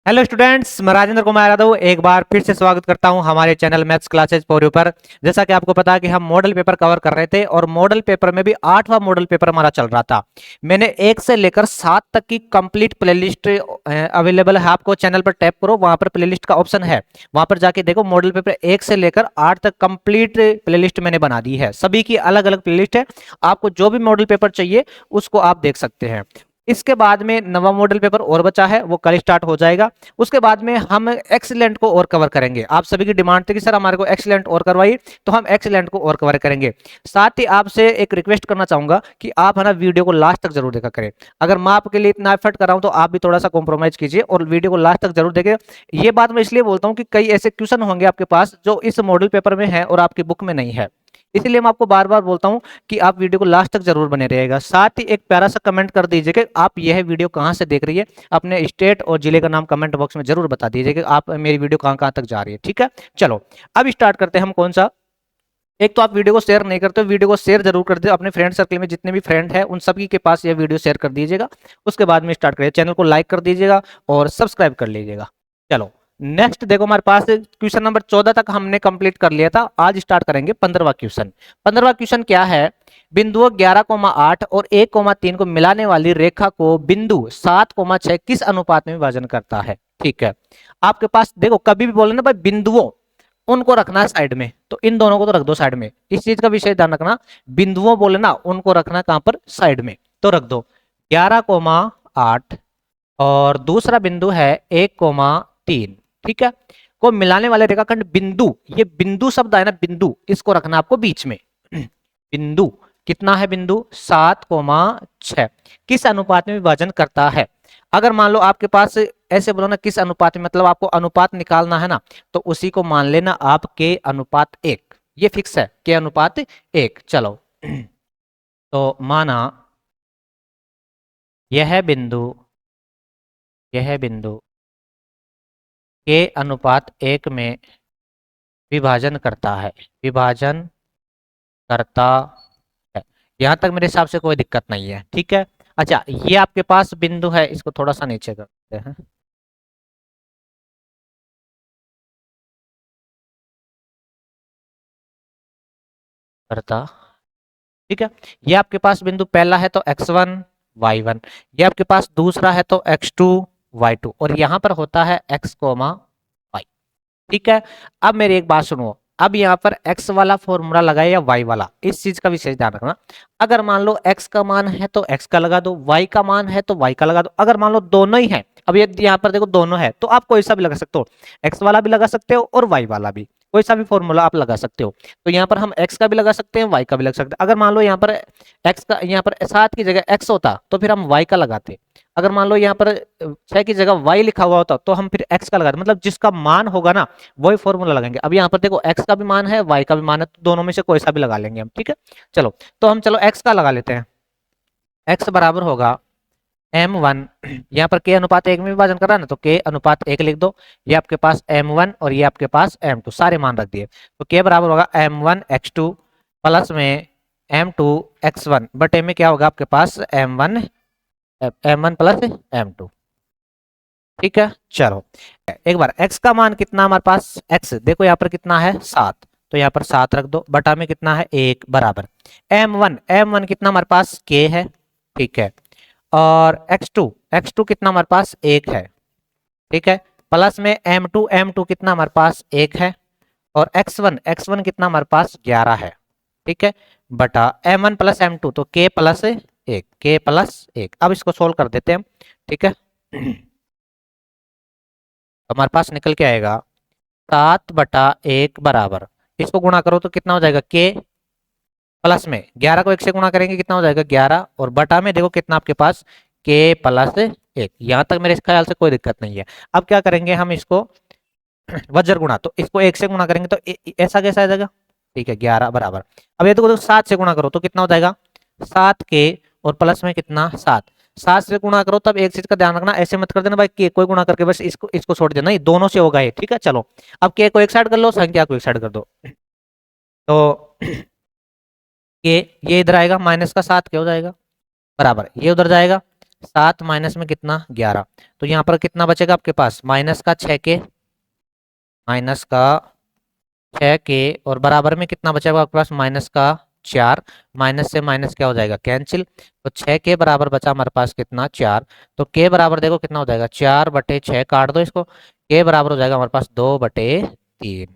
Hello students, मैं राजेंद्र कुमार यादव एक बार फिर से स्वागत करता हूं हमारे channel maths classes for you पर। जैसा कि आपको पता है कि हम मॉडल पेपर कवर कर रहे थे और मॉडल पेपर में भी 8वां मॉडल पेपर हमारा चल रहा था। मैंने 1 से लेकर 7 तक की कंप्लीट प्लेलिस्ट अवेलेबल है। आपको चैनल पर टैप करो, वहां पर प्लेलिस्ट का ऑप्शन है, वहां पर जाके देखो। मॉडल पेपर 1 से लेकर 8 तक कंप्लीट प्लेलिस्ट मैंने बना दी है। सभी की अलग अलग प्लेलिस्ट है, आपको जो भी मॉडल पेपर चाहिए उसको आप देख सकते हैं। इसके बाद में नवा मॉडल पेपर और बचा है, वो कल स्टार्ट हो जाएगा। उसके बाद में हम एक्सीलेंट को और कवर करेंगे। आप सभी की डिमांड थी कि सर हमारे को एक्सीलेंट और करवाइए, तो हम एक्सीलेंट को और कवर करेंगे। साथ ही आपसे एक रिक्वेस्ट करना चाहूंगा कि आप है ना वीडियो को लास्ट तक जरूर देखा करें। अगर मैं आपके लिए इतना एफर्ट कर रहा हूं तो आप भी थोड़ा सा कॉम्प्रोमाइज कीजिए और वीडियो को लास्ट तक जरूर देखें। ये बात मैं इसलिए बोलता हूं कि कई ऐसे क्वेश्चन होंगे आपके पास जो इस मॉडल पेपर में है और आपकी बुक में नहीं है। इसलिए मैं आपको बार बार बोलता हूं कि आप वीडियो को लास्ट तक जरूर बने रहिएगा। साथ ही एक प्यारा सा कमेंट कर दीजिए कि आप यह वीडियो कहां से देख रही है। अपने स्टेट और जिले का नाम कमेंट बॉक्स में जरूर बता दीजिए कि आप मेरी वीडियो कहां कहां तक जा रही है। ठीक है, चलो अब स्टार्ट करते हैं। हम कौन सा, एक तो आप वीडियो को शेयर नहीं करते हो, वीडियो को शेयर जरूर कर दे अपने फ्रेंड सर्कल में। जितने भी फ्रेंड हैं उन सभी के पास ये वीडियो शेयर कर दीजिएगा। उसके बाद में स्टार्ट करिए, चैनल को लाइक कर दीजिएगा और सब्सक्राइब कर लीजिएगा। चलो नेक्स्ट देखो, हमारे पास क्वेश्चन नंबर 14 तक हमने कंप्लीट कर लिया था। आज स्टार्ट करेंगे 15वां क्वेश्चन। 15वां क्वेश्चन क्या है? बिंदुओं 11,8 और 1,3 को मिलाने वाली रेखा को बिंदु 7,6 किस अनुपात में विभाजन करता है? ठीक है, आपके पास देखो, कभी भी बोले ना भाई बिंदुओं, उनको रखना है साइड में, तो इन दोनों को तो रख दो साइड में। इस चीज का विषय ध्यान रखना, बिंदुओं बोले ना उनको रखना कहां पर? साइड में। तो रख दो 11,8 और दूसरा बिंदु है 1,3। ठीक है, को मिलाने वाले रेखाखंड बिंदु, ये बिंदु शब्द है ना, बिंदु, इसको रखना आपको बीच में। बिंदु कितना है? बिंदु 7,6 किस अनुपात में विभाजन करता है? अगर मान लो आपके पास ऐसे बोलो ना, किस अनुपात में, मतलब आपको अनुपात निकालना है ना, तो उसी को मान लेना आप के अनुपात 1। ये फिक्स है, के अनुपात 1। चलो तो माना यह बिंदु, यह बिंदु के अनुपात 1 में विभाजन करता है, विभाजन करता है। यहां तक मेरे हिसाब से कोई दिक्कत नहीं है। ठीक है, अच्छा ये आपके पास बिंदु है, इसको थोड़ा सा नीचे करते हैं। करता, ठीक है। ये आपके पास बिंदु पहला है तो x1 y1, ये आपके पास दूसरा है तो x2 y2, और यहां पर होता है x कोमा y। ठीक है, अब मेरी एक बात सुनो, अब यहाँ पर x वाला फॉर्मूला लगाए या y वाला, इस चीज का विशेष ध्यान रखना। अगर मान लो x का मान है तो x का लगा दो, y का मान है तो y का लगा दो। अगर मान लो दोनों ही है, अब ये यहाँ पर देखो दोनों है, तो आप कोई सा भी लगा सकते हो, x वाला भी लगा सकते हो और y वाला भी, कोई सा भी फॉर्मूला आप लगा सकते हो। तो यहाँ पर हम x का भी लगा सकते हैं, y का भी लगा सकते हैं। अगर मान लो यहाँ पर x का, यहाँ पर 7 की जगह x होता तो फिर हम y का लगाते। अगर मान लो यहाँ पर 6 की जगह y लिखा हुआ होता तो हम फिर x का लगाते। मतलब जिसका मान होगा ना वही फॉर्मूला लगाएंगे। अब यहाँ पर देखो x का भी मान है, y का भी मान है, तो दोनों में से कोई सा भी लगा लेंगे हम। ठीक है, चलो तो हम चलो x का लगा लेते हैं। x बराबर होगा m1, यहाँ पर k अनुपात 1 में विभाजन कर रहा है ना, तो k अनुपात 1 लिख दो। ये आपके पास m1 और ये आपके पास m2, सारे मान रख दिए। तो k बराबर होगा m1 x2 प्लस में m2 x1 बटे में क्या होगा आपके पास m1 प्लस m2। ठीक है, चलो एक बार x का मान कितना हमारे पास, x देखो यहाँ पर कितना है 7, तो यहाँ पर 7 रख दो, बटा में कितना है 1 बराबर m1 कितना हमारे पास k है। ठीक है, और x2 कितना हमारे पास 1 है। ठीक है, प्लस में m2 कितना हमारे पास 1 है, और x1 कितना हमारे पास 11 है। ठीक है, बटा m1 प्लस m2, तो k प्लस 1। अब इसको सोल्व कर देते हैं हम। ठीक है, हमारे पास निकल के आएगा 7/1 बराबर, इसको गुणा करो तो कितना हो जाएगा, k प्लस में 11 को 1 से गुणा करेंगे कितना हो जाएगा 11, और बटा में देखो कितना आपके पास k+1। यहां तक मेरे ख्याल से कोई दिक्कत नहीं है। अब क्या करेंगे हम इसको वज्र गुणा, तो इसको 1 से गुणा करेंगे तो ऐसा कैसा आ जाएगा। ठीक है, 11 बराबर, अब ये देखो 7 से गुणा करो तो कितना हो जाएगा 7k, और प्लस में कितना 7 से गुणा करो। तब एक चीज का ध्यान रखना, ऐसे मत कर देना भाई के कोई गुणा करके बस इसको इसको छोड़ देना, नहीं दोनों से होगा ये। ठीक है, चलो अब के को एक साइड कर लो, संख्या को एक साइड कर दो, तो के ये इधर आएगा, -7 क्या हो जाएगा बराबर, ये उधर जाएगा 7 माइनस में कितना 11। तो यहाँ पर कितना बचेगा आपके पास माइनस का 6k, माइनस का 6k और बराबर में कितना बचेगा आपके पास माइनस का 4। माइनस से माइनस क्या हो जाएगा कैंसिल। तो 6k बराबर बचा हमारे पास कितना 4। तो k बराबर देखो कितना हो जाएगा 4/6, काट दो इसको। k बराबर हो जाएगा हमारे पास 2/3।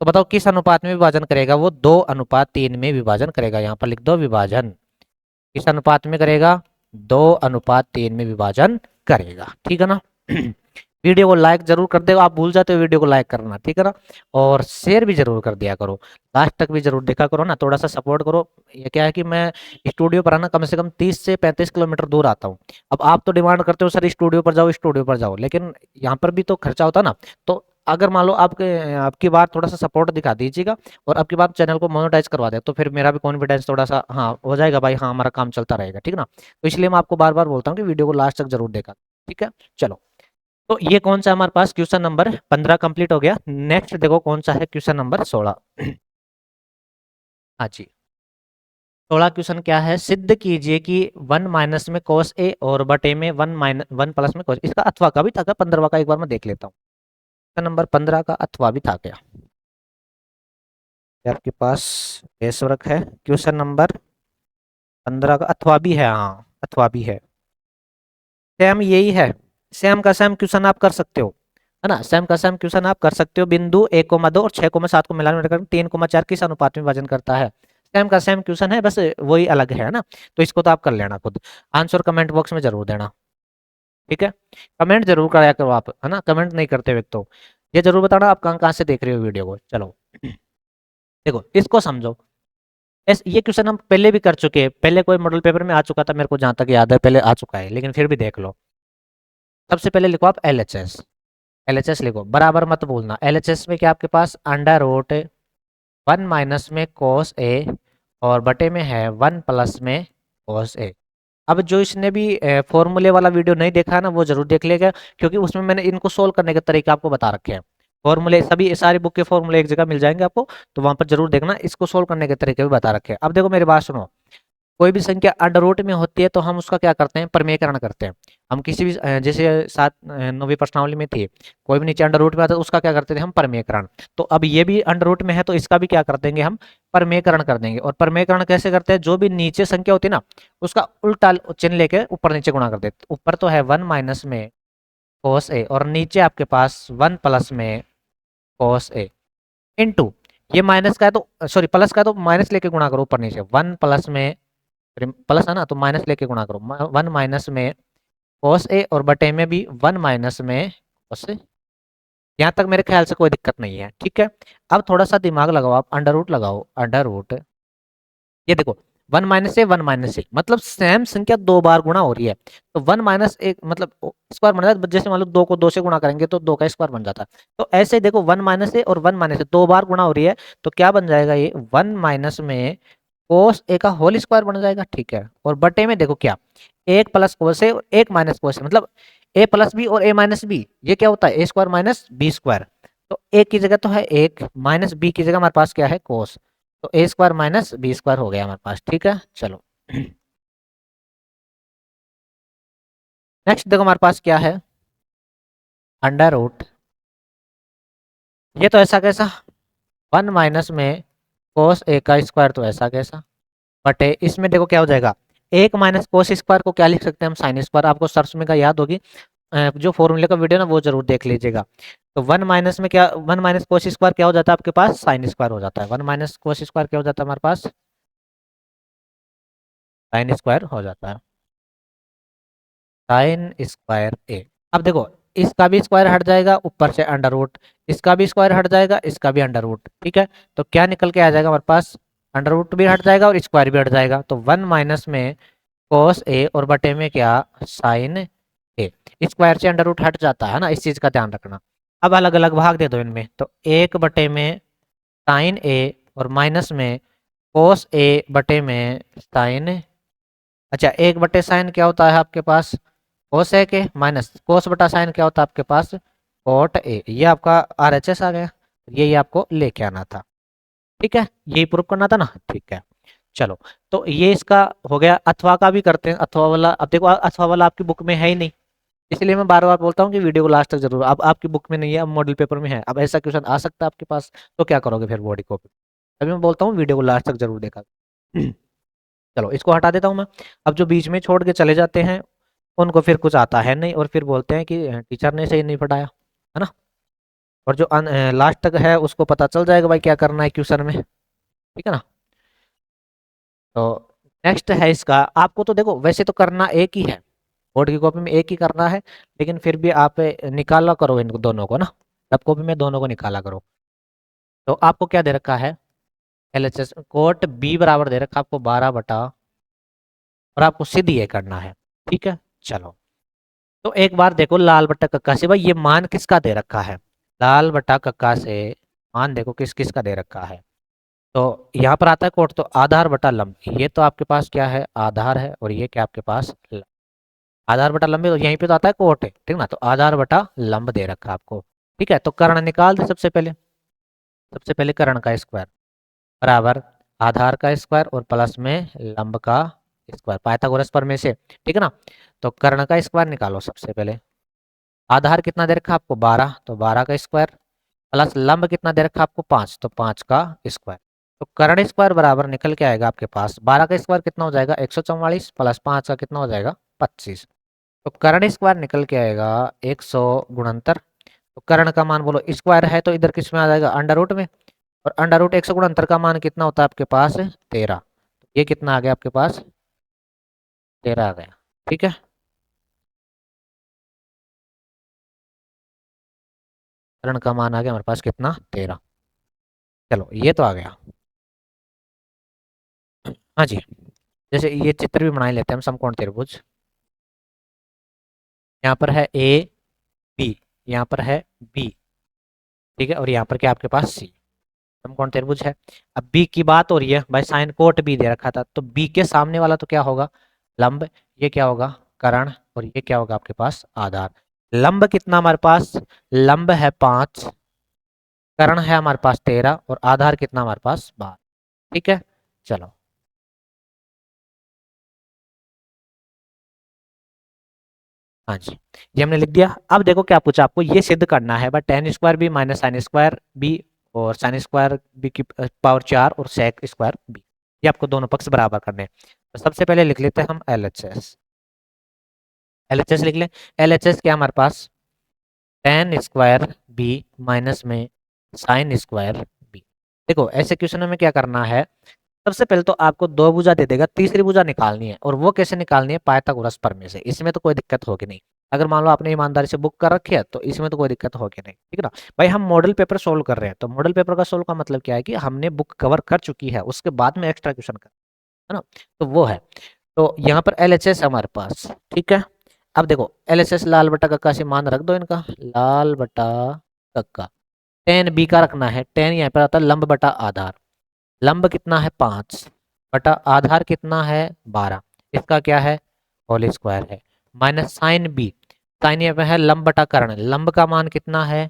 तो बताओ किस अनुपात में विभाजन करेगा वो 2:3 में विभाजन करेगा। यहाँ पर लिख दो विभाजन किस अनुपात में करेगा 2:3 में विभाजन करेगा। ठीक है ना। वीडियो को लाइक जरूर कर दो, आप भूल जाते हो वीडियो को लाइक करना, ठीक है ना। और शेयर भी जरूर कर दिया करो, लास्ट तक भी जरूर देखा करो ना, थोड़ा सा सपोर्ट करो। ये क्या है कि मैं स्टूडियो पर आना कम से कम 30 से 35 किलोमीटर दूर आता हूँ। अब आप तो डिमांड करते हो सर स्टूडियो पर जाओ स्टूडियो पर जाओ, लेकिन यहाँ पर भी तो खर्चा होता ना। तो अगर मान लो आपकी बार थोड़ा सा सपोर्ट दिखा दीजिएगा और आपकी बार चैनल को मोनेटाइज करवा दे, तो फिर मेरा भी कॉन्फिडेंस थोड़ा सा हाँ हो जाएगा भाई, हाँ हमारा काम चलता रहेगा, ठीक है ना। तो इसलिए मैं आपको बार बार बोलता हूँ कि वीडियो को लास्ट तक जरूर देखा। ठीक है चलो। तो ये कौन सा हमारे पास क्वेश्चन नंबर 15 कंप्लीट हो गया। नेक्स्ट देखो कौन सा है क्वेश्चन नंबर 16। हाँ जी 16 क्वेश्चन क्या है, सिद्ध कीजिए कि 1 माइनस में cos a और बटे में 1 प्लस में cos। इसका अथवा का भी था क्या 15 का, एक बार मैं देख लेता हूँ। क्वेश्चन नंबर 15 का अथवा भी था क्या। आपके पास बेस वर्क है क्वेश्चन नंबर 15 का अथवा भी है, हाँ अथवा भी है। सेम यही है, सेम का सेम क्वेश्चन आप कर सकते हो, है ना। सेम का सेम क्वेश्चन आप कर सकते हो। बिंदु 1,2 और 6,7 को मिलाकर 3,4 किस अनुपात में विभाजन करता है। सेम का सेम क्वेश्चन है, बस वही अलग है ना। तो इसको तो आप कर लेना खुद, आंसर कमेंट बॉक्स में जरूर देना। ठीक है कमेंट जरूर कराया करो आप, है ना। कमेंट नहीं करते हुए तो ये जरूर बताना आप कहाँ कहाँ से देख रहे हो वीडियो को। चलो देखो इसको समझो। ये क्वेश्चन हम पहले भी कर चुके हैं, पहले कोई मॉडल पेपर में आ चुका था, मेरे को जहां तक याद है पहले आ चुका है, लेकिन फिर भी देख लो। सबसे पहले लिखो आप LHS, LHS लिखो, बराबर मत भूलना। LHS में क्या आपके पास √1 माइनस में cos a और बटे में है 1 प्लस में cos a। अब जो इसने भी फॉर्मूले वाला वीडियो नहीं देखा है ना वो जरूर देख लेगा, क्योंकि उसमें मैंने इनको सोल्व करने के तरीके आपको बता रखे हैं। फॉर्मूले सभी सारी बुक के फॉर्मूले एक जगह मिल जाएंगे आपको, तो वहां पर जरूर देखना, इसको सोल्व करने के तरीके भी बता रखे हैं। अब देखो मेरी बात सुनो, कोई भी संख्या अंडर रूट में होती है तो हम उसका क्या करते हैं परमेयकरण करते हैं। हम किसी भी जैसे 9वीं प्रश्नावली में थी, कोई भी नीचे अंडर रूट में आता है उसका क्या करते थे हम परमेयकरण। तो अब ये भी अंडर रूट में है तो इसका भी क्या कर देंगे हम परमेयकरण कर देंगे। और परमेयकरण कैसे करते हैं, जो भी नीचे संख्या होती है ना उसका उल्टा चिन्ह लेके ऊपर नीचे गुणा कर देते। ऊपर तो है 1 माइनस में cos a और नीचे आपके पास 1 प्लस में cos a इनटू, ये माइनस का है तो सॉरी प्लस का है तो माइनस लेके गुणा करो ऊपर नीचे। 1 प्लस में प्लस है ना तो माइनस लेके गुणा करो। 1 माइनस में cos a और बटे में भी 1 माइनस में cos a। यहाँ तक मेरे ख्याल से कोई दिक्कत नहीं है, ठीक है। अब थोड़ा सा दिमाग लगाओ आप, अंडर रूट लगाओ, अंडर रूट। ये देखो 1 माइनस ए 1 माइनस ए मतलब सेम संख्या 2 बार गुणा हो रही है, तो 1 माइनस एक मतलब स्क्वायर बन जाता है। जैसे मान लो 2 को 2 से गुणा करेंगे तो 2 का स्क्वायर बन जाता है। तो ऐसे ही देखो 1 माइनस ए और 1 माइनस ए 2 बार गुणा हो रही है, तो क्या बन जाएगा ये 1 माइनस में कोस ए का होल स्क्वायर बन जाएगा, ठीक है। और बटे में देखो क्या 1 प्लस कोस ए और 1 माइनस कोस ए मतलब ए प्लस बी और ए माइनस बी, ये क्या होता है ए स्क्वायर माइनस बी स्क्वायर। तो ए की जगह तो है 1 माइनस बी की जगह हमारे पास क्या है कोस, तो ए स्क्वायर माइनस बी स्क्वायर हो गया हमारे पास, ठीक है। चलो नेक्स्ट देखो हमारे पास क्या है अंडर रूट। ये तो ऐसा कैसा 1 माइनस में कोस ए का स्क्वायर, तो ऐसा कैसा बटे इसमें देखो क्या हो जाएगा 1 माइनस कोस स्क्वायर को क्या लिख सकते हैं हम साइन स्क्वायर। आपको सर्च में का याद होगी, जो फॉर्मूले का वीडियो ना वो जरूर देख लीजिएगा। तो 1 माइनस में क्या 1 माइनस कोस स्क्वायर क्या हो जाता है आपके पास साइन स्क्वायर हो जाता है। 1 माइनस कोस स्क्वायर क्या हो जाता है हमारे पास साइन स्क्वायर हो जाता है, साइन स्क्वायर ए। अब देखो इसका भी स्क्वायर हट जाएगा ऊपर से अंडर रूट, इसका भी स्क्वायर हट जाएगा, इसका भी अंडर रूट, ठीक है। तो क्या निकल के आ जाएगा हमारे पास अंडर रूट भी हट जाएगा और स्क्वायर भी हट जाएगा। तो 1 माइनस में कोस ए और बटे में क्या साइन ए। स्क्वायर से अंडर रूट हट जाता है ना, इस चीज का ध्यान रखना। अब अलग अलग भाग दे दो इनमें, तो 1 बटे में साइन ए और माइनस में कोस ए बटे में साइन। अच्छा 1 बटे साइन क्या होता है आपके पास कोस ए के माइनस कोस बटा साइन क्या होता है आपके पास कोट ए। ये आपका RHS आ गया, यही आपको लेके आना था, ठीक है। यही प्रूफ करना था ना, ठीक है। चलो, तो ये इसका हो गया। अथवा का भी करते हैं, अथवा वाला। अब देखो अथवा वाला आपकी बुक में है ही नहीं, इसलिए मैं बार बार बोलता हूँ कि वीडियो को लास्ट तक जरूर। अब आपकी बुक में नहीं है, अब मॉडल पेपर में है, अब ऐसा क्वेश्चन आ सकता है आपके पास, तो क्या करोगे फिर बॉडी कॉपी। अभी मैं बोलता हूँ वीडियो को लास्ट तक जरूर देखा। चलो इसको हटा देता हूँ मैं। अब जो बीच में छोड़ के चले जाते हैं उनको फिर कुछ आता है नहीं, और फिर बोलते हैं कि टीचर ने सही नहीं पढ़ाया, है ना। और जो लास्ट तक है उसको पता चल जाएगा भाई क्या करना है क्वेश्चन में, ठीक है ना। तो नेक्स्ट है इसका, आपको तो देखो वैसे तो करना एक ही है, बोर्ड की कॉपी में एक ही करना है, लेकिन फिर भी आप निकाला करो इन दोनों को ना, सब कॉपी में दोनों को निकाला करो। तो आपको क्या दे रखा है, LHS कोट बी बराबर दे रखा आपको 12 बटा, और आपको सिद्ध ये करना है, ठीक है। चलो, तो एक बार देखो लाल बट्टा कक्का से भाई ये मान किसका दे रखा है, लाल बट्टा कक्का से मान देखो किस किस का दे रखा है। तो यहाँ पर आता है कोट, तो आधार बटा लंब, ये तो आपके पास क्या है, आधार है, और ये क्या आपके पास आधार बटा लंब है, तो यहीं पे तो आता है कोट है, ठीक ना। तो आधार बटा लंब दे रखा है आपको, ठीक है। तो कर्ण निकाल दे सबसे पहले कर्ण का स्क्वायर बराबर आधार का स्क्वायर और प्लस में लंब का स्क्वायर, पाइथागोरस प्रमेय से, ठीक है ना। तो कर्ण का स्क्वायर निकालो सबसे पहले। आधार कितना दे रखा आपको 12, तो 12 का स्क्वायर प्लस लंब कितना दे रखा आपको 5, तो 5 का स्क्वायर। तो कर्ण स्क्वायर बराबर निकल के आएगा आपके पास 12 का स्क्वायर कितना हो जाएगा 144, प्लस 5 का कितना हो जाएगा 25। तो कर्ण स्क्वायर निकल के आएगा 100 गुणनतर। तो कर्ण का मान बोलो, स्क्वायर है तो इधर किस में आ जाएगा अंडर रूट में, और अंडर रूट 100 गुणनतर का मान कितना होता है आपके पास 13। ये कितना आ गया आपके पास 13 आ गया, ठीक है। कर्ण का मान आ गया हमारे पास कितना 13। चलो ये तो आ गया। हाँ जी, जैसे ये चित्र भी बना ही लेते हैं हम, समकोण त्रिभुज। यहाँ पर है ए बी, यहाँ पर है बी, ठीक है, और यहाँ पर क्या आपके पास सी, समकोण त्रिभुज है। अब बी की बात हो रही है भाई, साइन कोट बी दे रखा था, तो बी के सामने वाला तो क्या होगा लंब, ये क्या होगा कर्ण, और ये क्या होगा आपके पास आधार। लंब कितना हमारे पास, लंब है 5, कर्ण है हमारे पास 13, और आधार कितना हमारे पास 12, ठीक है। चलो हाँ जी, ये हमने लिख दिया। अब देखो क्या पूछा आपको, ये सिद्ध करना है but tan square B minus sine square B, और साइन स्क्वायर बी की पावर 4 और सेक स्क्वायर बी, ये आपको दोनों पक्ष बराबर करने हैं। तो सबसे पहले लिख लेते हैं हम LHS, LHS लिख लें। LHS क्या हमारे पास टेन स्क्वायर बी माइनस में साइन स्क्वायर बी। देखो ऐसे क्वेश्चन में क्या करना है, सबसे पहले तो आपको दो भुजा दे देगा, तीसरी भुजा निकालनी है, और वो कैसे निकालनी है पाइथागोरस प्रमेय से, इसमें तो कोई दिक्कत होगी नहीं। अगर मान लो आपने ईमानदारी से बुक कर रखी है तो इसमें तो कोई दिक्कत होगी नहीं, ठीक है ना। भाई हम मॉडल पेपर सोल्व कर रहे हैं, तो मॉडल पेपर का सोल्व का मतलब क्या है कि हमने बुक कवर कर चुकी है, उसके बाद में एक्स्ट्रा क्वेश्चन कर, है ना। तो वो है, तो यहाँ पर LHS हमारे पास, ठीक है। अब देखो LHS लाल बटा कक्का से मान रख दो इनका, लाल बटा कक्का, टेन बी का रखना है, टेन यहाँ पर आता है लंब बटा आधार, लंब कितना है 5 बटा आधार कितना है 12, इसका क्या है होल स्क्वायर है, माइनस साइन बी, साइन यहाँ पे है लंब बटा कर्ण, लंब का मान कितना है,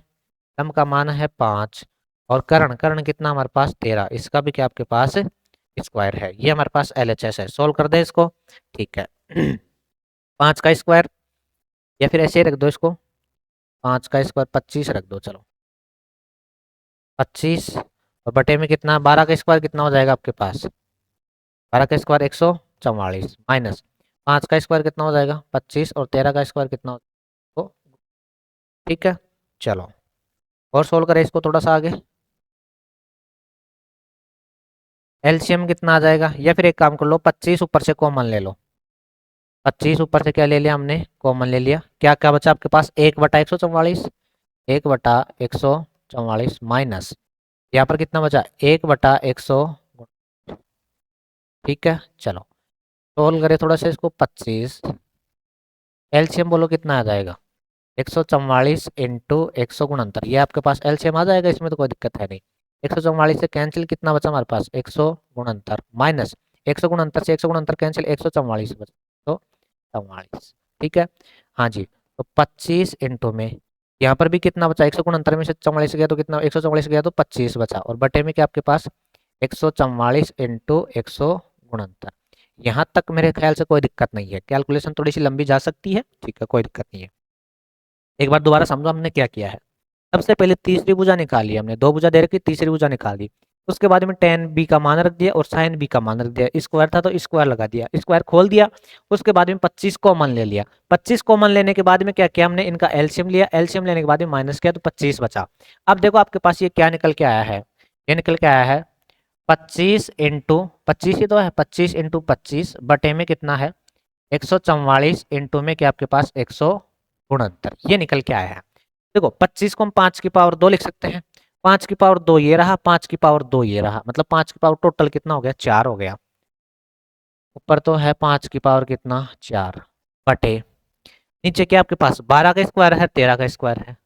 लंब का मान है 5, और कर्ण कर्ण कितना हमारे पास 13, इसका भी क्या आपके पास स्क्वायर है। ये हमारे पास LHS है, सोल्व कर दे इसको, ठीक है। 5 का स्क्वायर, या फिर ऐसे ही रख दो इसको, 5 का स्क्वायर 25 रख दो, चलो 25, और बटे में कितना 12 का स्क्वायर कितना हो जाएगा आपके पास, 12 का स्क्वायर 144, माइनस 5 का स्क्वायर कितना हो जाएगा 25, और 13 का स्क्वायर कितना हो तो, ठीक है। चलो और सोल्व करें इसको थोड़ा सा आगे, LCM कितना आ जाएगा, या फिर एक काम कर लो 25 ऊपर से कॉमन ले लो, 25 ऊपर से क्या ले लिया हमने कॉमन ले लिया, क्या क्या बचा आपके पास 1/144, 1/144 माइनस यहाँ पर कितना बचा 1/100, ठीक है। चलो सोल्व करें थोड़ा सा इसको, 25 LCM बोलो कितना आ जाएगा 144 इंटू 100 गुणनतर, ये आपके पास LCM आ जाएगा, इसमें तो कोई दिक्कत है नहीं। 144 से कैंसिल कितना बचा हमारे पास 100 गुणनतर, माइनस 100 गुणनतर से 100 गुणनतर कैंसिल 144 बचा, तो 44, ठीक है। हाँ जी, तो 25 इंटू में यहाँ पर भी कितना बचा 100 गुणनतर में से 44 गया तो कितना 144 गया तो 25 बचा, और बटे में क्या आपके पास 144 इंटू 100 गुणनतर। यहाँ तक मेरे ख्याल से कोई दिक्कत नहीं है, कैलकुलेशन थोड़ी सी लंबी जा सकती है, ठीक है, कोई दिक्कत नहीं है। एक बार दोबारा समझो हमने क्या किया है। सबसे पहले तीसरी भुजा निकाली हमने, दो भुजा दे रखी, तीसरी भुजा निकाल दी। उसके बाद में tan b का मान रख दिया और sin b का मान रख दिया, स्क्वायर था तो स्क्वायर लगा दिया, स्क्वायर खोल दिया। उसके बाद में 25 कॉमन ले लिया। 25 कॉमन लेने के बाद में क्या किया हमने, इनका एलसीएम लिया, एलसीएम लेने के बाद में माइनस किया तो 25 बचा। अब देखो आपके पास ये क्या निकल के आया है, ये निकल के आया है 25 इंटू 25 ही तो है, 25 इंटू 25 बटे में कितना है 144 इंटू में क्या आपके पास 169, ये निकल के आया है। देखो 25 को हम 5 की पावर 2 लिख सकते हैं, 5 की पावर 2 ये रहा, 5 की पावर 2 ये रहा, मतलब 5 की पावर टोटल कितना हो गया 4 हो गया। ऊपर तो है 5 की पावर कितना 4 बटे नीचे क्या आपके पास 12 का स्क्वायर है 13 का स्क्वायर है,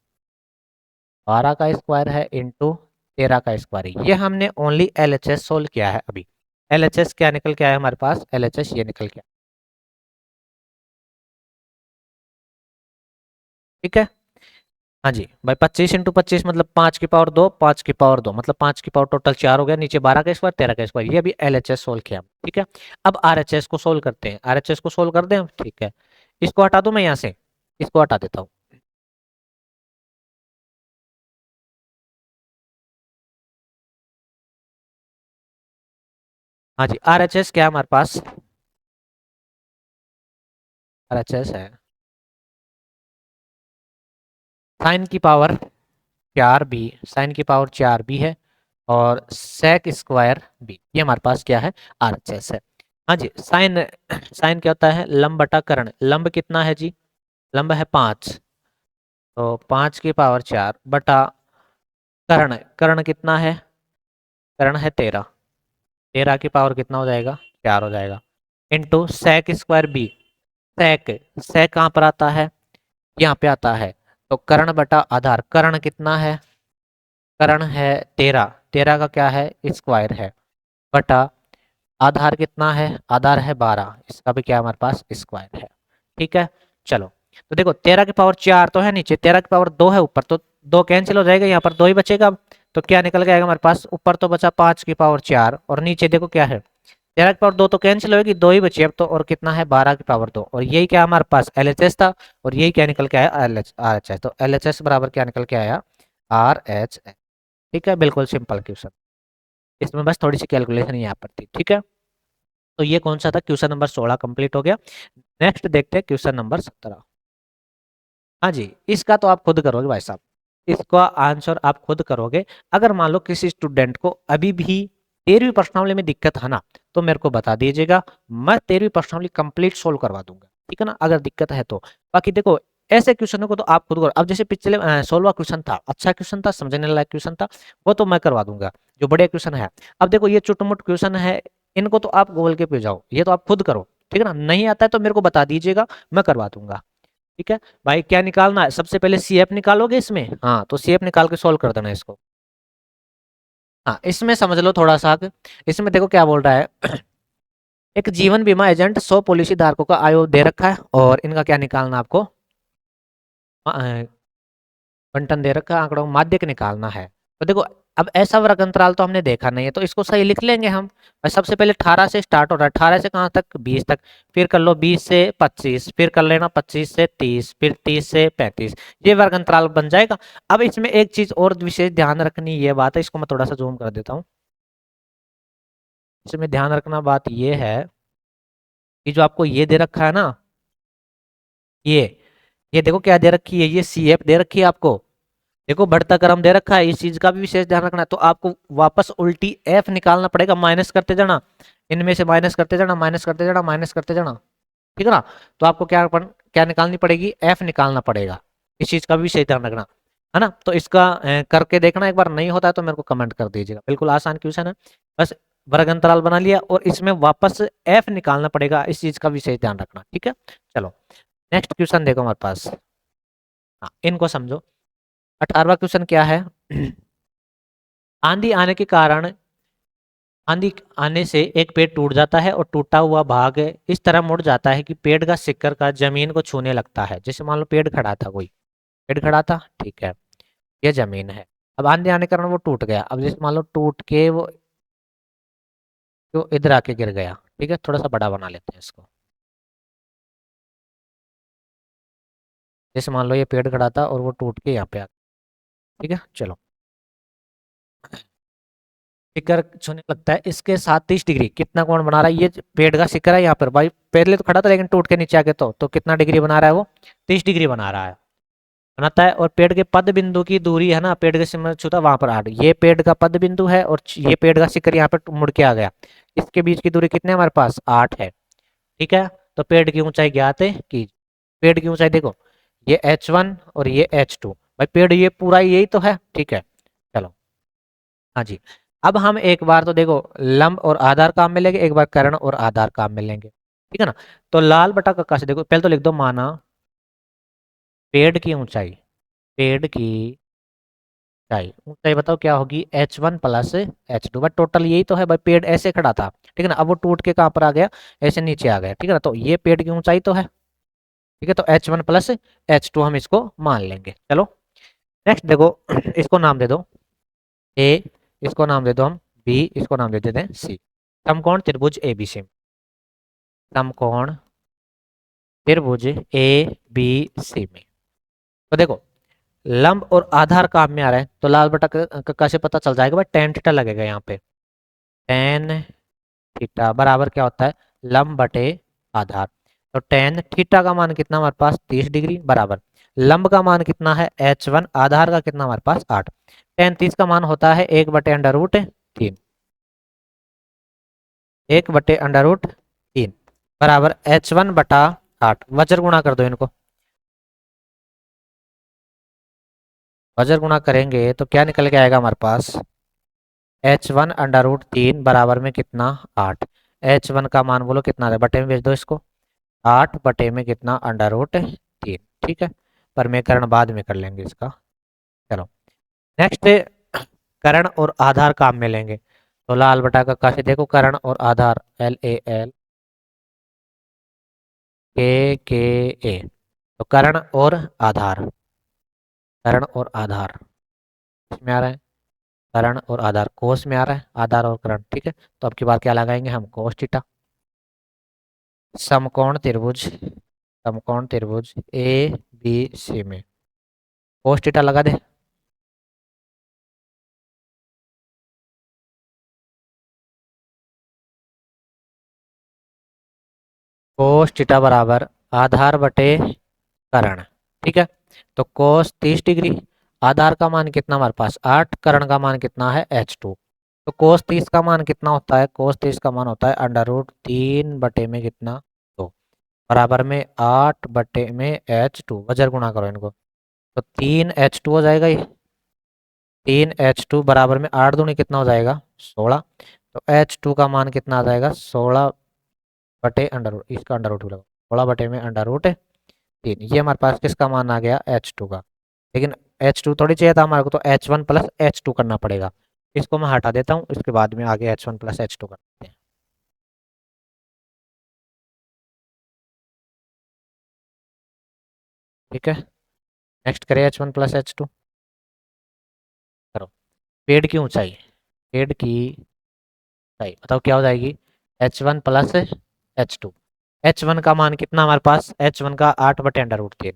12 का स्क्वायर है इंटू 13 का स्क्वायर है। ये हमने ओनली एलएचएस सोल्व किया है अभी। एलएचएस क्या निकल के आया हमारे पास, एलएचएस ये निकल के आया, ठीक है। हाँ जी भाई 25 इंटू 25 मतलब 5 की पावर 2, 5 की पावर 2 मतलब 5 की पावर टोटल 4 हो गया, नीचे 12 का स्क्वायर 13 का स्क्वायर, ये भी एलएचएस सोल्व किया, ठीक है। अब आरएचएस को सोल्व करते हैं, आरएचएस को सोल्व कर दें हम, ठीक है। इसको हटा दूं मैं यहाँ से, इसको हटा देता हूँ। हाँ जी आरएचएस क्या है हमारे पास, आरएचएस है साइन की पावर 4b, साइन की पावर 4b है और सेक स्क्वायर बी, ये हमारे पास क्या है आरएचएस है। हाँ जी साइन, साइन क्या होता है लंब बटा कर्ण, लंब कितना है जी, लंब है 5, तो 5 की पावर 4 बटा कर्ण, कर्ण कितना है, कर्ण है 13, 13 की पावर कितना हो जाएगा 4 हो जाएगा, इंटू सेक स्क्वायर बी, सेक, सेक कहाँ पर आता है यहाँ पे आता है, तो कर्ण बटा आधार, कर्ण कितना है, कर्ण है 13, 13 का क्या है स्क्वायर है बटा आधार कितना है, आधार है 12, इसका भी क्या हमारे पास स्क्वायर है, ठीक है। चलो तो देखो 13 की पावर 4 तो है नीचे, 13 की पावर 2 है ऊपर, तो 2 कैंसिल हो जाएगा, यहाँ पर 2 ही बचेगा। तो क्या निकल के आएगा हमारे पास, ऊपर तो बचा 5 की पावर 4 और नीचे देखो क्या है 13 की पावर 2 तो कैंसिल होगी, 2 ही बची अब तो, और कितना है 12 की पावर 2, और यही क्या हमारे पास एलएचएस था, और यही क्या निकल के आया आरएचएस, तो एलएचएस बराबर क्या निकल के आया आरएचएस, ठीक है। बिल्कुल सिंपल क्वेश्चन, इसमें बस थोड़ी सी कैलकुलेशन यहाँ पर थी, ठीक है। तो ये कौन सा था, क्वेश्चन नंबर 16 कंप्लीट हो गया। नेक्स्ट देखते हैं क्वेश्चन नंबर 17। हाँ जी इसका तो आप खुद करोगे भाई साहब, इसका आंसर आप खुद करोगे। अगर मान लो किसी स्टूडेंट को अभी भी 13वीं प्रश्नावली में दिक्कत है ना, तो मेरे को बता दीजिएगा, मैं 13वीं प्रश्नावली कंप्लीट सोल्व करवा दूंगा, ठीक है ना, अगर दिक्कत है तो। बाकी देखो ऐसे क्वेश्चनों को तो आप खुद करो, अब जैसे पिछले 16वां क्वेश्चन था, अच्छा क्वेश्चन था, समझने लायक क्वेश्चन था, वो तो मैं करवा दूंगा, जो बड़े क्वेश्चन है। अब देखो ये चुटमुट क्वेश्चन है, इनको तो आप गूगल के पे जाओ, ये तो आप खुद करो, ठीक है ना, नहीं आता है तो मेरे को बता दीजिएगा, मैं करवा दूंगा, ठीक है। भाई क्या निकालना है, सबसे पहले सीएफ निकालोगे इसमें, हाँ तो सीएफ निकाल के सोल्व कर देना इसको। हाँ इसमें समझ लो थोड़ा सा, इसमें देखो क्या बोल रहा है एक जीवन बीमा एजेंट 100 पॉलिसी धारकों का आयु दे रखा है और इनका क्या निकालना आपको बंटन दे रखा है, आंकड़ों माध्यक निकालना है। तो देखो अब ऐसा वर्ग अंतराल तो हमने देखा नहीं है, तो इसको सही लिख लेंगे हम। और सबसे पहले 18 से स्टार्ट हो रहा है, 18 से कहाँ तक 20 तक, फिर कर लो 20 से 25, फिर कर लेना 25 से 30, फिर 30 से 35, ये वर्ग अंतराल बन जाएगा। अब इसमें एक चीज और विशेष ध्यान रखनी ये बात है, इसको मैं थोड़ा सा जूम कर देता हूँ। इसमें ध्यान रखना बात ये है कि जो आपको ये दे रखा है ना, ये ये देखो क्या दे रखी है, ये सी एफ दे रखी है आपको, देखो बढ़ता क्रम दे रखा है, इस चीज का भी विशेष ध्यान रखना है। तो आपको वापस उल्टी एफ निकालना पड़ेगा, माइनस करते जाना, इनमें से माइनस करते जाना, माइनस करते जाना, माइनस करते जाना, ठीक है ना। तो आपको क्या निकालनी पड़ेगी, एफ निकालना पड़ेगा, इस चीज का भी विशेष ध्यान रखना है ना। तो इसका करके देखना, एक बार नहीं होता है तो मेरे को कमेंट कर दीजिएगा, बिल्कुल आसान क्वेश्चन है, बस वर्ग अंतराल बना लिया और इसमें वापस एफ निकालना पड़ेगा, इस चीज का विशेष ध्यान रखना, ठीक है। चलो नेक्स्ट क्वेश्चन देखो हमारे पास, हाँ इनको समझो। 18वां क्वेश्चन क्या है आंधी आने के कारण, आंधी आने से एक पेड़ टूट जाता है और टूटा हुआ भाग इस तरह मुड़ जाता है कि पेड़ का शिकड़ का जमीन को छूने लगता है। जैसे मान लो पेड़ खड़ा था, कोई पेड़ खड़ा था, ठीक है, ये जमीन है, अब आंधी आने के कारण वो टूट गया, अब जैसे मान लो टूट के वो इधर आके गिर गया, ठीक है, थोड़ा सा बड़ा बना लेते हैं इसको। जैसे मान लो ये पेड़ खड़ा था और वो टूट के यहाँ पे आ गया। ठीक है, चलो। शिखर छूने लगता है, इसके साथ 30 डिग्री कितना कोण बना रहा है? ये पेड़ का शिखर है यहाँ पर भाई, पहले तो खड़ा था लेकिन टूट के नीचे आ गया, तो कितना डिग्री बना रहा है वो? 30 डिग्री बना रहा है, बनाता है। और पेड़ के पद बिंदु की दूरी है ना, पेड़ के सिर छूता वहां पर 8, ये पेड़ का पद बिंदु है और ये पेड़ का शिखर यहाँ पर मुड़ के आ गया, इसके बीच की दूरी कितने हमारे पास? 8 है। ठीक है, तो पेड़ की ऊंचाई ज्ञात है की। पेड़ की ऊंचाई देखो, ये H1 और ये H2, भाई पेड़ ये पूरा यही तो है। ठीक है, चलो। हाँ जी, अब हम एक बार तो देखो लंब और आधार काम में लेंगे, एक बार कर्ण और आधार काम में लेंगे। ठीक है ना, तो लाल बटा कक्का से देखो, पहले तो लिख दो माना पेड़ की ऊंचाई, पेड़ की ऊंचाई, ऊंचाई बताओ क्या होगी? H1 plus H2, but total यही तो है भाई, पेड़ ऐसे खड़ा था। ठीक है ना, अब वो टूट के कहाँ पर आ गया? ऐसे नीचे आ गया। ठीक है ना, तो ये पेड़ की ऊंचाई तो है। ठीक है, तो H1 प्लस H2 हम इसको मान लेंगे। चलो नेक्स्ट देखो, इसको नाम दे दो ए, इसको नाम दे दो हम बी, इसको नाम दे देते हैं सी। समकोण त्रिभुज एबीसी, समकोण त्रिभुज ए बी सी में, तो देखो लंब और आधार काम में आ रहा है, तो लाल बटा कक्का से पता चल जाएगा भाई, टेन थीटा लगेगा यहाँ पे। टेन थीटा बराबर क्या होता है? लंब बटे आधार। तो टेन थीटा का मान कितना हमारे पास? 30 डिग्री, बराबर लंब का मान कितना है? H1, आधार का कितना हमारे पास? 8। टेन 30 का मान होता है 1/√3, 1/√3 बराबर H1 बटा 8। वज्र गुणा कर दो इनको, वज्र गुणा करेंगे तो क्या निकल के आएगा हमारे पास? H1/√3 बराबर में कितना? 8। H1 का मान बोलो कितना है, बटे में भेज दो इसको, 8 बटे में कितना? √3। ठीक है, परमीकरण बाद में कर लेंगे इसका। चलो नेक्स्ट, कर्ण और आधार काम में लेंगे, तो लाल बटा का से देखो कर्ण और आधार, LAL KKA, तो कर्ण और आधार, कर्ण और आधार इसमें आ रहा है, कर्ण और आधार कोस में आ रहा है, आधार और कर्ण। ठीक है, तो अब की बार क्या लगाएंगे हम? Cos theta. समकोण त्रिभुज, समकोण त्रिभुज ए बी सी में कोस थीटा लगा दे। कोस थीटा बराबर आधार बटे कर्ण। ठीक है, तो कोस 30 डिग्री, आधार का मान कितना हमारे पास? 8, कर्ण का मान कितना है? H2। तो कोस 30 का मान कितना होता है? कोस 30 का मान होता है √3 बटे में कितना? 2, बराबर में 8 बटे में H2, वजर गुणा करो इनको, तो 3H2 हो जाएगा ये, 3H2 बराबर में 8 दूनी कितना हो जाएगा? 16। तो H2 का मान कितना आ जाएगा? 16 बटे अंडर, इसका अंडर रूट लगा, 16 बटे में √3। ये हमारे पास किसका मान आ गया? H2 का। लेकिन H2 थोड़ी चाहिए था हमारे को, तो H1 प्लस H2 करना पड़ेगा। इसको मैं हटा देता हूँ, इसके बाद में आगे H1 प्लस H2 करते हैं। ठीक है, नेक्स्ट करें H1 प्लस H2, करो। पेड़ की ऊंचाई, पेड़ की ऊंचाई बताओ क्या हो जाएगी? H1 plus H2। H1 का मान कितना हमारे पास? H1 का 8/√3,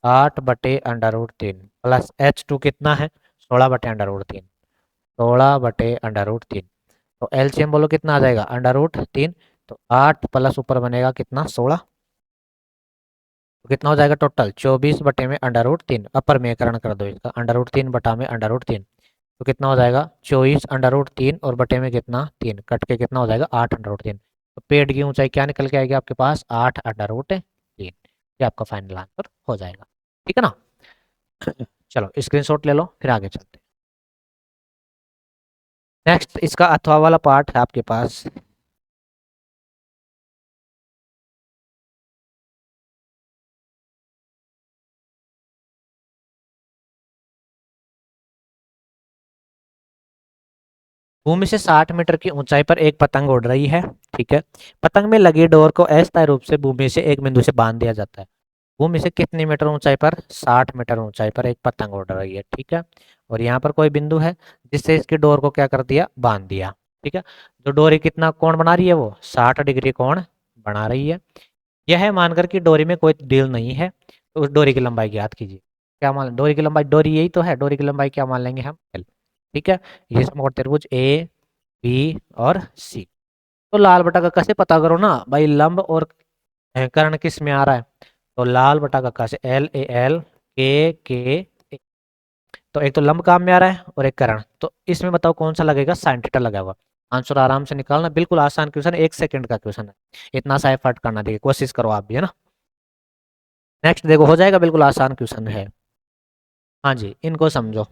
8/√3 प्लस H2 कितना है? 16/√3, 16/√3। तो एलसीएम बोलो कितना आ जाएगा? √3। तो 8 प्लस ऊपर बनेगा कितना? 16, तो कितना हो जाएगा टोटल? 24/√3। अपर में करण कर दो इसका, √3 बटा में √3, तो कितना हो जाएगा? 24/√3 और बटे में कितना? 3, कट के कितना हो जाएगा? 8/√3। तो पेड़ की ऊंचाई क्या निकल के आएगी आपके पास? 8/√3। ये आपका फाइनल आंसर हो जाएगा। ठीक है ना? चलो स्क्रीनशॉट ले लो, फिर आगे चलते हैं। नेक्स्ट इसका अथवा वाला पार्ट है आपके पास। भूमि से 60 मीटर की ऊंचाई पर एक पतंग उड़ रही है। ठीक है, पतंग में लगी डोर को अस्थायी रूप से भूमि से एक बिंदु से बांध दिया जाता है। भूमि से कितनी मीटर ऊंचाई पर? 60 मीटर ऊंचाई पर एक पतंग उड़ रही है। ठीक है, और यहाँ पर कोई बिंदु है जिससे इसकी डोर को क्या कर दिया? बांध दिया। ठीक है। जो डोरी कितना कोण बना रही है, वो 60 डिग्री कोण बना रही है। यह है मानकर कि डोरी में कोई ढील नहीं है, तो उस डोरी की लंबाई ज्ञात कीजिए। क्या मान, डोरी की लंबाई, डोरी यही तो है, डोरी की लंबाई क्या मान लेंगे हम, एल। ठीक है। ये समकोण त्रिभुज ए बी और सी। तो लाल बटा का कैसे पता करो ना भाई, लंब और कर्ण किस में आ रहा है, तो लाल बटा का कैसे, एल ए एल के ए। तो एक तो लंब काम में आ रहा है और एक कर्ण, तो इसमें बताओ कौन सा लगेगा, साइन थीटा लगा हुआ। आंसर आराम से निकालना, बिल्कुल आसान क्वेश्चन है, 1 सेकंड का क्वेश्चन है। इतना सा एफर्ट करना, देखिए कोशिश करो आप भी, है ना। नेक्स्ट देखो, हो जाएगा, बिल्कुल आसान क्वेश्चन है। हाँ जी, इनको समझो,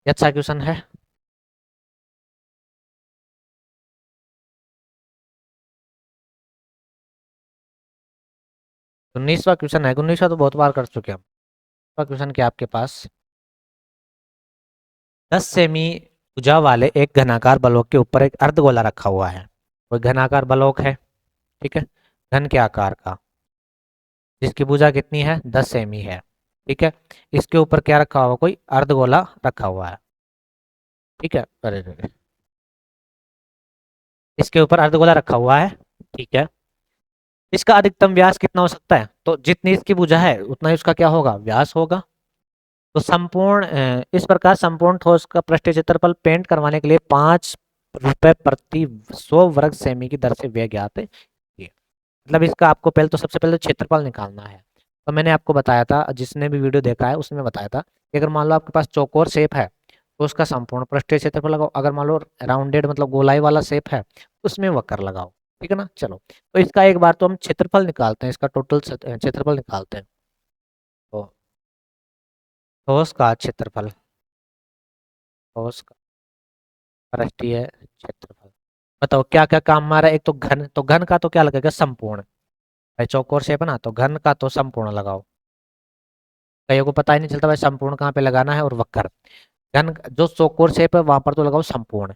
ये अच्छा क्वेश्चन है। 19वां क्वेश्चन है, 19वां तो बहुत बार कर चुके हैं हम। क्वेश्चन क्या आपके पास, 10 सेमी भुजा वाले एक घनाकार बलक के ऊपर एक अर्धगोला रखा हुआ है। कोई घनाकार बलक है, ठीक है, घन के आकार का, जिसकी भुजा कितनी है, 10 सेमी है। ठीक है। इसके ऊपर क्या रखा हुआ, कोई अर्धगोला रखा हुआ है। ठीक है, अरे अरे, इसके ऊपर अर्धगोला रखा हुआ है। ठीक है। इसका अधिकतम व्यास कितना हो सकता है, तो जितनी इसकी भुजा है उतना ही उसका क्या होगा, व्यास होगा। तो संपूर्ण इस प्रकार संपूर्ण ठोस का पृष्ठीय क्षेत्रफल पेंट करवाने के लिए 5 रुपए प्रति 100 वर्ग सेमी की दर से व्यय ज्ञात है। मतलब इसका आपको पहले तो, सबसे पहले तो क्षेत्रफल निकालना है। तो मैंने आपको बताया था, जिसने भी वीडियो देखा है उसमें बताया था कि अगर मान लो आपके पास चौकोर शेप है तो उसका संपूर्ण पृष्ठीय क्षेत्रफल लगाओ, अगर मान लो राउंडेड मतलब गोलाई वाला शेप है तो उसमें वक्र लगाओ। ठीक है ना। चलो, तो इसका एक बार तो हम क्षेत्रफल निकालते हैं, इसका टोटल क्षेत्रफल निकालते हैं। तो ठोस का क्षेत्रफल, ठोस का पृष्ठीय क्षेत्रफल, बताओ क्या क्या काम में आ रहा है। एक तो घन, तो घन का तो क्या लगेगा, संपूर्ण। भाई चौकोर शेप है ना, तो घन का तो संपूर्ण लगाओ। कईयों को पता ही नहीं चलता भाई संपूर्ण कहाँ पे लगाना है, और वक्र। घन जो चौकोर शेप है वहां पर तो लगाओ संपूर्ण,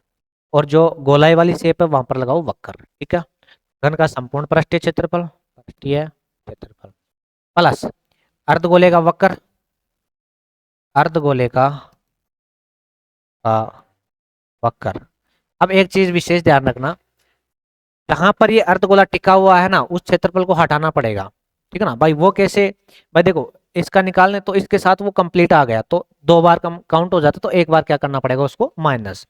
और जो गोलाई वाली शेप है वहां पर लगाओ वक्र। ठीक है। घन का संपूर्ण पृष्ठीय क्षेत्रफल, पृष्ठीय क्षेत्रफल प्लस अर्धगोले का वक्र, अर्धगोले का वक्र। अब एक चीज विशेष ध्यान रखना, जहां पर ये अर्धगोला टिका हुआ है ना, उस क्षेत्रफल को हटाना पड़ेगा। ठीक है ना भाई, वो कैसे, भाई देखो, इसका निकालने तो इसके साथ वो कंप्लीट आ गया तो 2 बार कम काउंट हो जाता, तो एक बार क्या करना पड़ेगा उसको, माइनस।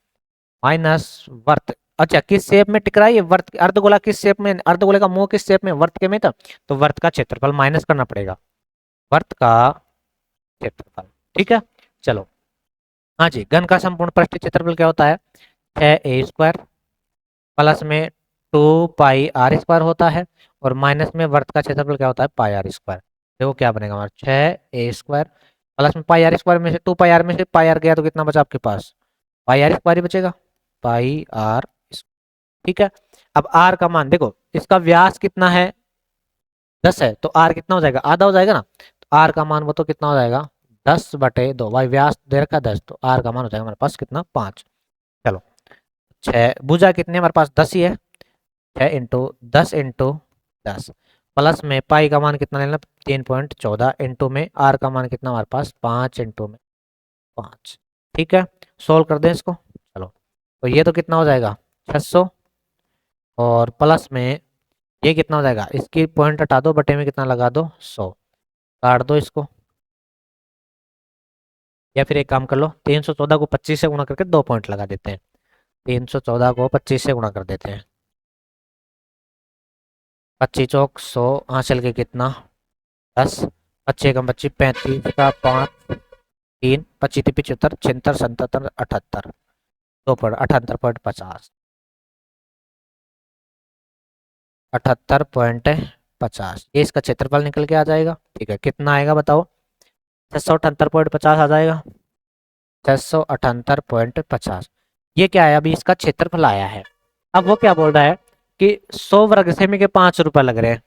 माइनस वर्त, अच्छा किस शेप में टिक रहा है ये वर्त, अर्धगोला किस शेप में, अर्धगोले का मुंह किस शेप में, वर्त के में था, तो वर्त का क्षेत्रफल माइनस करना पड़ेगा, वर्त का क्षेत्रफल। ठीक है। चलो, हाँ जी, घन का संपूर्ण पृष्ठीय क्षेत्रफल क्या होता है, 6a² प्लस में 2 पाई r² होता है, और माइनस में वर्त का क्षेत्रफल क्या होता है, πr²। देखो क्या बनेगा हमारा, 6a² प्लस में πr² में से 2 पाई r में से πr गया तो कितना बचा आपके पास, πr² ही बचेगा, πr। ठीक है। अब r का मान देखो, इसका व्यास कितना है, 10 है, तो r कितना हो जाएगा, आधा हो जाएगा ना, तो r का मान वो तो कितना हो जाएगा, 10/2। भाई व्यास दे रखा 10, तो r का मान हो जाएगा हमारे पास कितना, 5। चलो, 6 भुजा कितनी हमारे पास, 10 ही है, 6 × 10 × 10 प्लस में पाई का मान कितना लेना, 3.14 इंटू में आर का मान कितना हमारे पास, 5 इंटू में 5। ठीक है। सोल्व कर दें इसको, चलो, तो ये तो कितना हो जाएगा, 600, और प्लस में ये कितना हो जाएगा, इसकी पॉइंट हटा दो, बटे में कितना लगा दो, 100, काट दो इसको। या फिर एक काम कर लो, 314 को 25 से गुणा करके 2 पॉइंट लगा देते हैं, 314 को 25 से गुणा कर देते हैं, 25 × 100 हासिल के कितना, 10, 25 × 25 35 का 5 3 25 75 76 77 78, 78.50, 78.50, ये इसका क्षेत्रफल निकल के आ जाएगा। ठीक है, कितना आएगा बताओ, 678.50 आ जाएगा, 678.50। ये क्या है, अभी इसका क्षेत्रफल आया है। अब वो क्या बोल रहा है कि 100 वर्ग सेमी के 5 रुपए लग रहे हैं,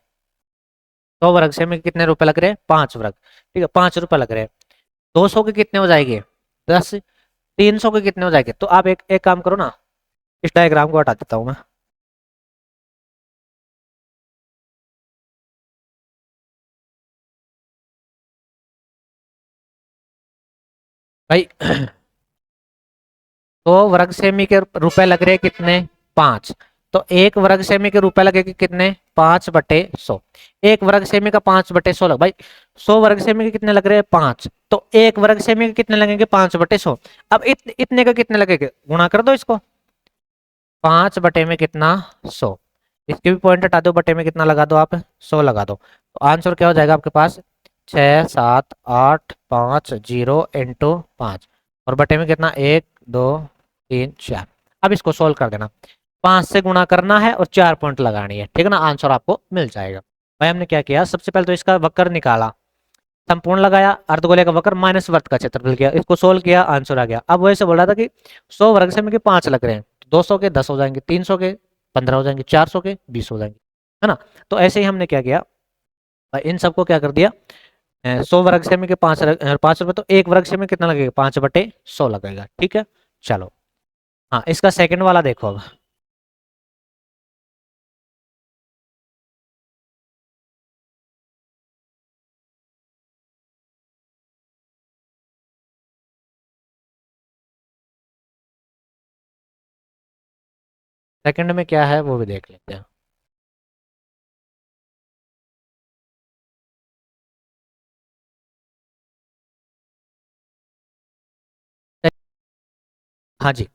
100 वर्ग सेमी के कितने रुपए लग रहे हैं, 5 वर्ग। ठीक है, 5 रुपए लग रहे हैं, 200 के कितने हो जाएंगे, 10, 300 के कितने हो जाएंगे, तो आप एक एक काम करो ना, इस डायग्राम को हटा देता हूं मैं भाई। तो वर्ग सेमी के रुपए लग रहे कितने, 5। तो एक वर्ग सेमी के रुपए लगेंगे कितने, 5/100। एक वर्ग सेमी का 5/100 लग भाई, 100 वर्ग सेमी के कितने लग रहे हैं, 5। तो एक वर्ग सेमी के कितने लगेंगे, 5/100। अब इतने का कितने लगेंगे, गुणा कर दो इसको, 5 में कितना, 100। इसके भी पॉइंट हटा दो, बटे में कितना लगा दो आप, 100 लगा दो। तो आंसर क्या हो जाएगा आपके पास, 6, 7, 8, 5, 0 इंटू 5, और बटे में कितना, 1, 2, 3, 4। अब इसको सोल्व कर देना, 5 से गुणा करना है और 4 पॉइंट लगानी है, ठीक है ना, आंसर आपको मिल जाएगा। भाई हमने क्या किया, सबसे पहले तो इसका वक्र निकाला, संपूर्ण लगाया, अर्धगोले का वक्र माइनस वर्त का क्षेत्रफल किया, इसको सोल्व किया, आंसर आ गया। अब वैसे बोल रहा था कि 100 वर्ग से में 5 लग रहे हैं, 200 के 10 हो जाएंगे, 300 के 15 हो जाएंगे, 400 के 20 हो जाएंगे, है ना। तो ऐसे ही हमने क्या किया, इन सबको क्या कर दिया, 100 वर्ग सेमी के 5 रुपए, तो एक वर्ग सेमी कितना लगेगा, 5/100 लगेगा, ठीक है। चलो हाँ, इसका सेकंड वाला देखो अब। सेकंड में क्या है वो भी देख लेते हैं। हाँ जी,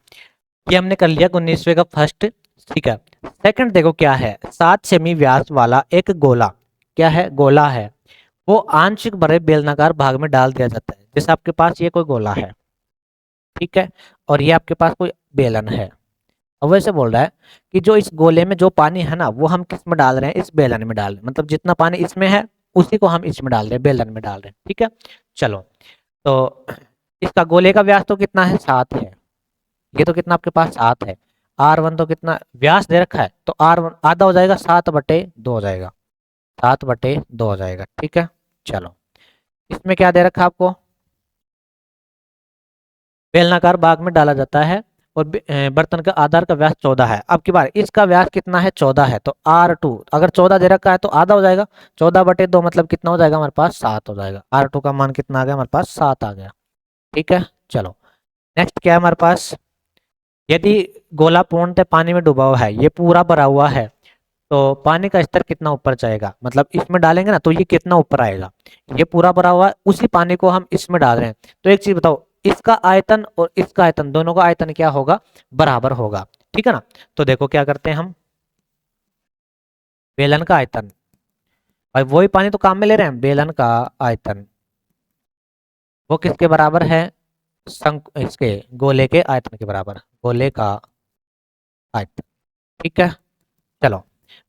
ये हमने कर लिया 19वें का फर्स्ट, ठीक है। सेकंड देखो क्या है, 7 सेमी व्यास वाला एक गोला, क्या है, गोला है, वो आंशिक भरे बेलनाकार भाग में डाल दिया जाता है। जैसे आपके पास ये कोई गोला है, ठीक है, और ये आपके पास कोई बेलन है। अब वैसे बोल रहा है कि जो इस गोले में जो पानी है ना, वो हम किस में डाल रहे हैं, इस बेलन में डाल रहे हैं, मतलब जितना पानी इसमें है उसी को हम इसमें डाल रहे हैं, बेलन में डाल रहे हैं, ठीक है। चलो, तो इसका गोले का व्यास तो कितना है, 7 है, ये तो कितना आपके पास 7 है, R1 तो कितना व्यास दे रखा है, तो R1 आधा हो जाएगा, 7/2 हो जाएगा, 7/2 हो जाएगा, ठीक है। चलो, इसमें क्या दे रखा है आपको, बेलनाकार भाग में डाला जाता है, और बर्तन का आधार का व्यास 14 है। अब की बार इसका व्यास कितना है, 14 है, तो R2 अगर 14 दे रखा है तो आधा हो जाएगा, 14/2 मतलब कितना हो जाएगा हमारे पास, 7 हो जाएगा। R2 का मान कितना आ गया हमारे पास, 7 आ गया, ठीक है। चलो, नेक्स्ट क्या है हमारे पास, यदि गोला पूर्णतः पानी में डूबा हुआ है, ये पूरा भरा हुआ है, तो पानी का स्तर कितना ऊपर जाएगा, मतलब इसमें डालेंगे ना तो ये कितना ऊपर आएगा, ये पूरा भरा हुआ है, उसी पानी को हम इसमें डाल रहे हैं। तो एक चीज बताओ, इसका आयतन और इसका आयतन, दोनों का आयतन क्या होगा, बराबर होगा, ठीक है ना। तो देखो क्या करते हैं हम, बेलन का आयतन, भाई वही पानी तो काम में ले रहे हैं, बेलन का आयतन वो किसके बराबर है, इसके गोले के आयतन के बराबर, गोले का आयतन, ठीक है। चलो,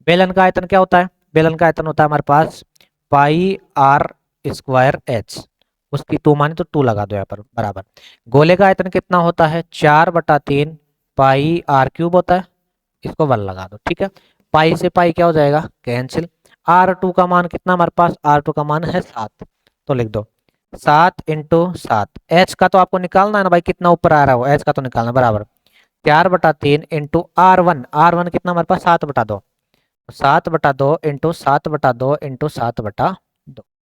बेलन का आयतन क्या होता है, बेलन का आयतन होता है हमारे पास πr²h, उसकी 2 माने तो 2 लगा दो यहाँ पर, बराबर। गोले का आयतन कितना होता है, 4/3 πr³ होता है, इसको 1 लगा दो, ठीक है। पाई से पाई क्या हो जाएगा, कैंसिल। R2 का मान कितना हमारे पास, R2 का मान है 7, तो लिख दो 7 × 7। H का तो आपको निकालना है ना भाई, कितना ऊपर आ रहा हो, H का तो निकालना, बराबर 4/3 इंटू R1, R1 कितना हमारे पास, 7/2, 7/2 इंटू 7/2 इंटू 7/2,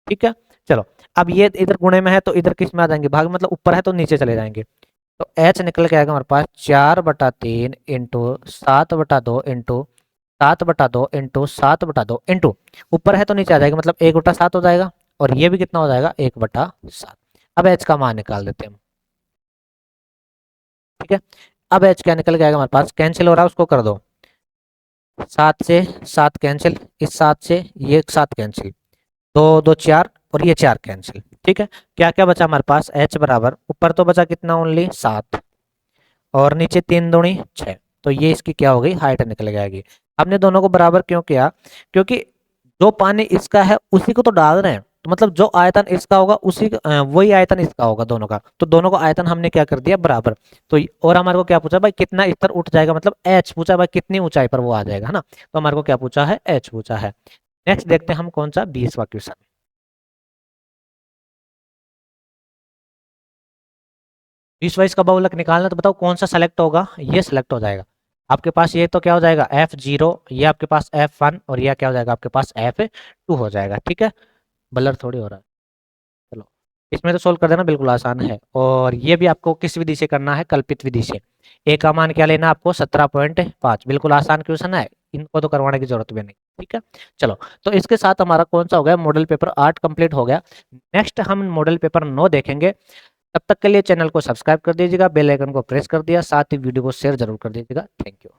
ठीक है। चलो, अब ये इधर गुणे में है तो इधर किस में आ जाएंगे, भाग मतलब ऊपर है तो नीचे चले जाएंगे, तो H निकल के आएगा हमारे पास 4/3 इंटू 7/2 इंटू 7/2 इंटू 7/2 इंटू ऊपर है तो नीचे आ जाएगा, मतलब 1/7 हो जाएगा, और ये भी कितना हो जाएगा, 1/7। अब H का मान निकाल देते हैं हम, ठीक है। अब H क्या निकल के आएगा हमारे पास, कैंसिल हो रहा है उसको कर दो, 7 से 7 कैंसिल, इस 7 से ये 7 कैंसिल, 2 2 4 और ये 4 कैंसिल, ठीक है। क्या क्या बचा हमारे पास, H बराबर, ऊपर तो बचा कितना, ओनली 7, और नीचे 3 दूनी 6, तो ये इसकी क्या हो गई, हाइट निकल जाएगी। हमने दोनों को बराबर क्यों किया, क्योंकि जो पानी इसका है उसी को तो डाल रहे हैं, तो मतलब जो आयतन इसका होगा उसी वही आयतन इसका होगा दोनों का, तो दोनों का आयतन हमने क्या कर दिया, बराबर। तो और हमारे को क्या पूछा भाई, कितना स्तर उठ जाएगा, मतलब H पूछा भाई, कितनी ऊंचाई पर वो आ जाएगा, है ना। तो हमारे को क्या पूछा है, H पूछा है। नेक्स्ट देखते हैं हम कौन सा, 20वां क्वेश्चन। 20वां इसका बहुलक निकालना, तो बताओ कौन सा सेलेक्ट होगा, ये सिलेक्ट हो जाएगा आपके पास, ये तो क्या हो जाएगा F0, ये आपके पास F1, और ये क्या हो जाएगा आपके पास F2 हो जाएगा, ठीक है। ब्लर थोड़ी हो रहा है, चलो इसमें तो सोल्व कर देना, बिल्कुल आसान है, और ये भी आपको किस विधि से करना है, कल्पित विधि से। ए का मान क्या लेना आपको 17.5। बिल्कुल आसान क्वेश्चन है, इनको तो करवाने की जरूरत भी नहीं। ठीक है, चलो तो इसके साथ हमारा कौन सा हो गया, मॉडल पेपर 8 कंप्लीट हो गया। नेक्स्ट हम मॉडल पेपर 9 देखेंगे। तब तक के लिए चैनल को सब्सक्राइब कर दीजिएगा, बेल आइकन को प्रेस कर दिया, साथ ही वीडियो को शेयर जरूर कर दीजिएगा। Thank you.